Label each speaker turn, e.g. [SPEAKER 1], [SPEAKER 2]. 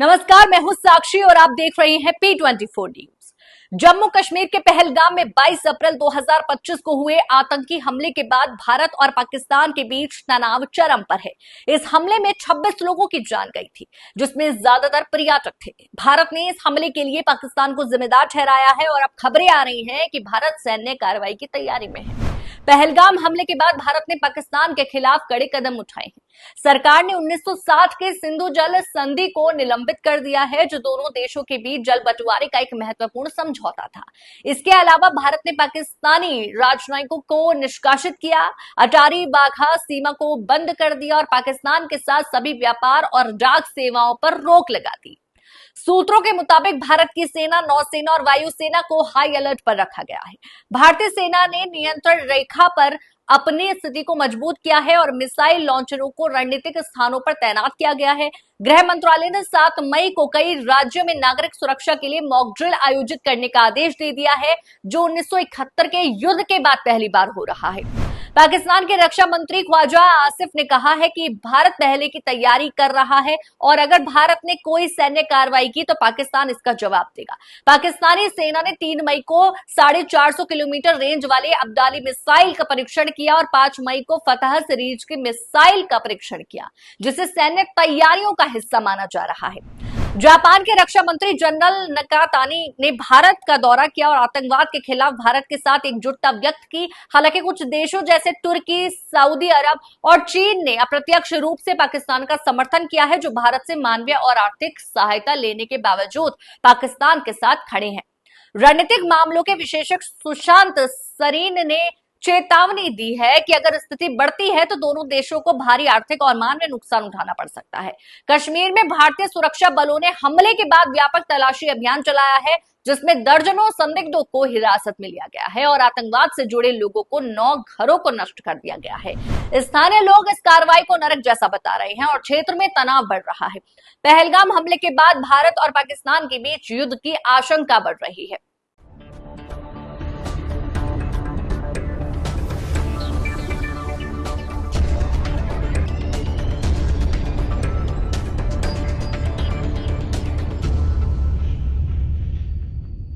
[SPEAKER 1] नमस्कार, मैं हूं साक्षी और आप देख रहे हैं P24 न्यूज। जम्मू कश्मीर के पहलगाम में 22 अप्रैल 2025 को हुए आतंकी हमले के बाद भारत और पाकिस्तान के बीच तनाव चरम पर है। इस हमले में 26 लोगों की जान गई थी, जिसमें ज्यादातर पर्यटक थे। भारत ने इस हमले के लिए पाकिस्तान को जिम्मेदार ठहराया है और अब खबरें आ रही हैं कि भारत सैन्य कार्रवाई की तैयारी में है। पहलगाम हमले के बाद भारत ने पाकिस्तान के खिलाफ कड़े कदम उठाए हैं। सरकार ने 1960 के सिंधु जल संधि को निलंबित कर दिया है, जो दोनों देशों के बीच जल बंटवारे का एक महत्वपूर्ण समझौता था। इसके अलावा भारत ने पाकिस्तानी राजनयिकों को निष्कासित किया, अटारी वाघा सीमा को बंद कर दिया और पाकिस्तान के साथ सभी व्यापार और डाक सेवाओं पर रोक लगा दी। सूत्रों के मुताबिक भारत की सेना, नौसेना और वायुसेना को हाई अलर्ट पर रखा गया है। भारतीय सेना ने नियंत्रण रेखा पर अपनी स्थिति को मजबूत किया है और मिसाइल लॉन्चरों को रणनीतिक स्थानों पर तैनात किया गया है। गृह मंत्रालय ने 7 मई को कई राज्यों में नागरिक सुरक्षा के लिए मॉक ड्रिल आयोजित करने का आदेश दे दिया है, जो 1971 के युद्ध के बाद पहली बार हो रहा है। पाकिस्तान के रक्षा मंत्री ख्वाजा आसिफ ने कहा है कि भारत पहले की तैयारी कर रहा है और अगर भारत ने कोई सैन्य कार्रवाई की तो पाकिस्तान इसका जवाब देगा। पाकिस्तानी सेना ने 3 मई को 450 किलोमीटर रेंज वाले अब्दाली मिसाइल का परीक्षण किया और 5 मई को फतह सीरीज के मिसाइल का परीक्षण किया, जिसे सैन्य तैयारियों का हिस्सा माना जा रहा है। जापान के रक्षा मंत्री जनरल नकातानी ने भारत का दौरा किया और आतंकवाद के खिलाफ भारत के साथ एकजुटता व्यक्त की। हालांकि कुछ देशों जैसे तुर्की, सऊदी अरब और चीन ने अप्रत्यक्ष रूप से पाकिस्तान का समर्थन किया है, जो भारत से मानवीय और आर्थिक सहायता लेने के बावजूद पाकिस्तान के साथ खड़े हैं। रणनीतिक मामलों के विशेषज्ञ सुशांत सरीन ने चेतावनी दी है कि अगर स्थिति बढ़ती है तो दोनों देशों को भारी आर्थिक और मानवीय नुकसान उठाना पड़ सकता है। कश्मीर में भारतीय सुरक्षा बलों ने हमले के बाद व्यापक तलाशी अभियान चलाया है, जिसमें दर्जनों संदिग्धों को हिरासत में लिया गया है और आतंकवाद से जुड़े लोगों को 9 घरों को नष्ट कर दिया गया है। स्थानीय लोग इस कार्रवाई को नरक जैसा बता रहे हैं और क्षेत्र में तनाव बढ़ रहा है। पहलगाम हमले के बाद भारत और पाकिस्तान के बीच युद्ध की आशंका बढ़ रही है।